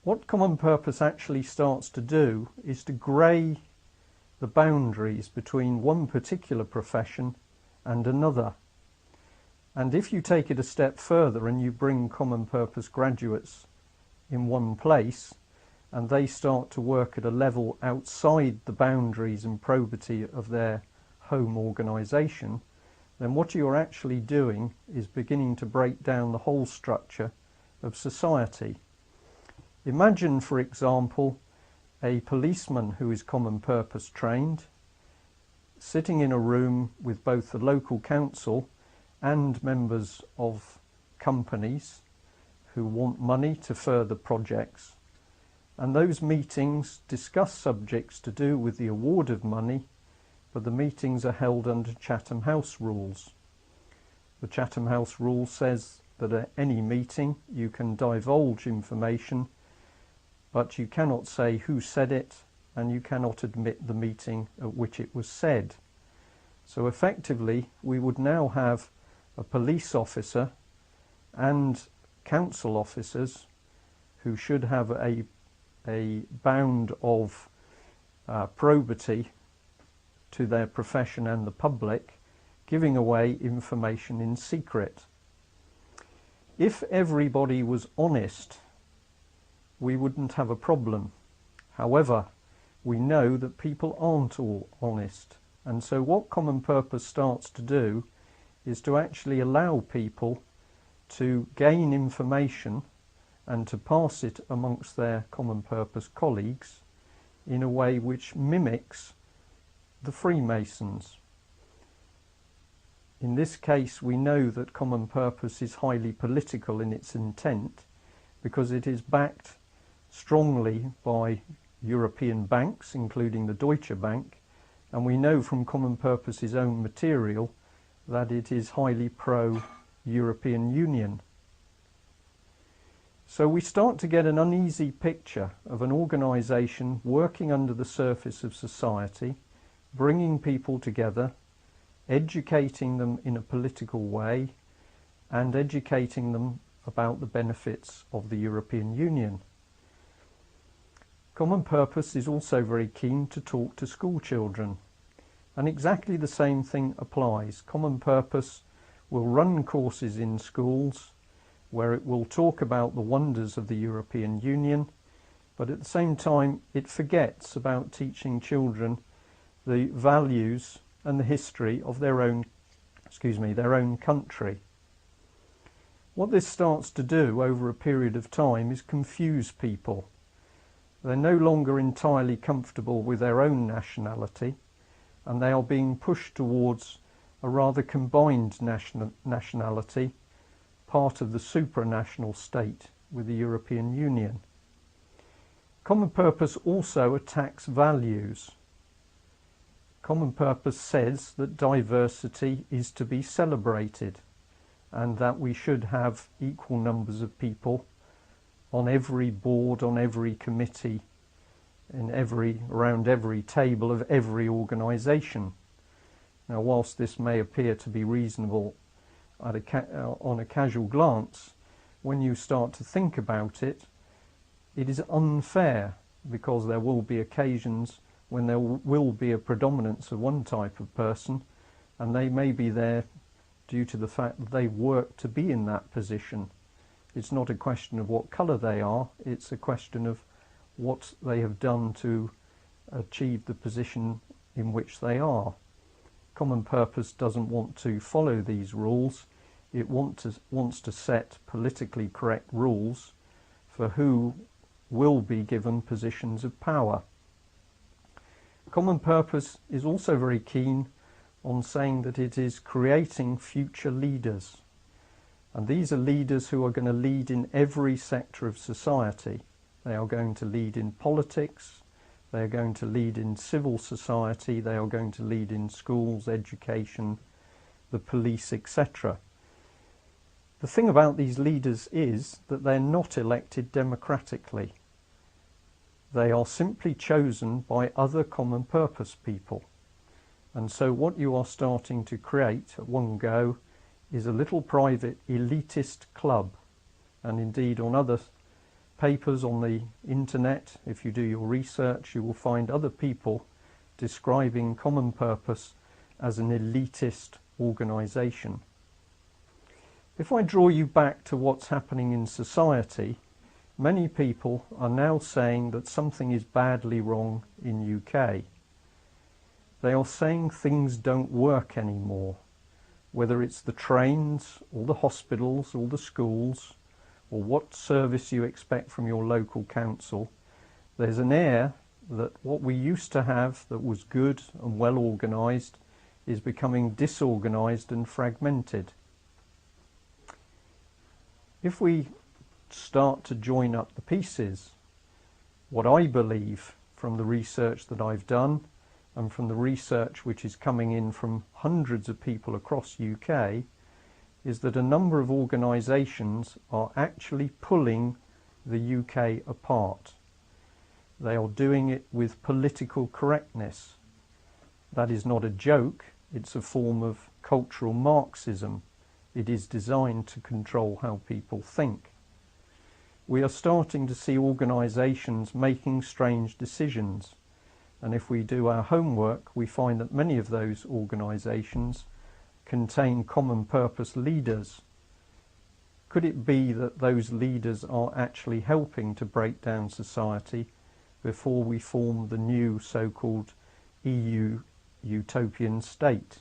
What common purpose actually starts to do is to grey the boundaries between one particular profession and another. And if you take it a step further and you bring common purpose graduates in one place and they start to work at a level outside the boundaries and probity of their home organisation, then what you're actually doing is beginning to break down the whole structure of society. Imagine, for example, a policeman who is common purpose trained, sitting in a room with both the local council and members of companies who want money to further projects. And those meetings discuss subjects to do with the award of money, but the meetings are held under Chatham House rules. The Chatham House rule says that at any meeting you can divulge information, but you cannot say who said it, and you cannot admit the meeting at which it was said. So effectively, we would now have a police officer and council officers who should have a bound of probity to their profession and the public, giving away information in secret. If everybody was honest, we wouldn't have a problem. However, we know that people aren't all honest, and so what common purpose starts to do is to actually allow people to gain information and to pass it amongst their common purpose colleagues in a way which mimics the Freemasons. In this case, we know that common purpose is highly political in its intent because it is backed strongly by European banks, including the Deutsche Bank, and we know from common purpose's own material that it is highly pro-European Union. So we start to get an uneasy picture of an organisation working under the surface of society, bringing people together, educating them in a political way, and educating them about the benefits of the European Union. Common Purpose is also very keen to talk to school children, and exactly the same thing applies. Common Purpose will run courses in schools where it will talk about the wonders of the European Union, but at the same time it forgets about teaching children the values and the history of their own country. What this starts to do over a period of time is confuse people. They're no longer entirely comfortable with their own nationality, and they are being pushed towards a rather combined nationality, part of the supranational state with the European Union. Common Purpose also attacks values. Common Purpose says that diversity is to be celebrated and that we should have equal numbers of people on every board, on every committee, around every table of every organisation. Now, whilst this may appear to be reasonable on a casual glance, when you start to think about it, it is unfair, because there will be occasions when there will be a predominance of one type of person, and they may be there due to the fact that they work to be in that position. It's not a question of what colour they are, it's a question of what they have done to achieve the position in which they are. Common Purpose doesn't want to follow these rules. It wants to set politically correct rules for who will be given positions of power. Common Purpose is also very keen on saying that it is creating future leaders. And these are leaders who are going to lead in every sector of society. They are going to lead in politics, they are going to lead in civil society, they are going to lead in schools, education, the police, etc. The thing about these leaders is that they're not elected democratically. They are simply chosen by other common purpose people. And so what you are starting to create at one go is a little private elitist club. And indeed on other papers on the internet, if you do your research, you will find other people describing Common Purpose as an elitist organisation. If I draw you back to what's happening in society, many people are now saying that something is badly wrong in UK. They are saying things don't work anymore, whether it's the trains or the hospitals or the schools or what service you expect from your local council. There's an air that what we used to have that was good and well organised is becoming disorganised and fragmented. If we start to join up the pieces, what I believe from the research that I've done and from the research which is coming in from hundreds of people across UK, is that a number of organisations are actually pulling the UK apart. They are doing it with political correctness. That is not a joke, it's a form of cultural Marxism. It is designed to control how people think. We are starting to see organisations making strange decisions, and if we do our homework, we find that many of those organisations contain common purpose leaders. Could it be that those leaders are actually helping to break down society before we form the new so-called EU utopian state?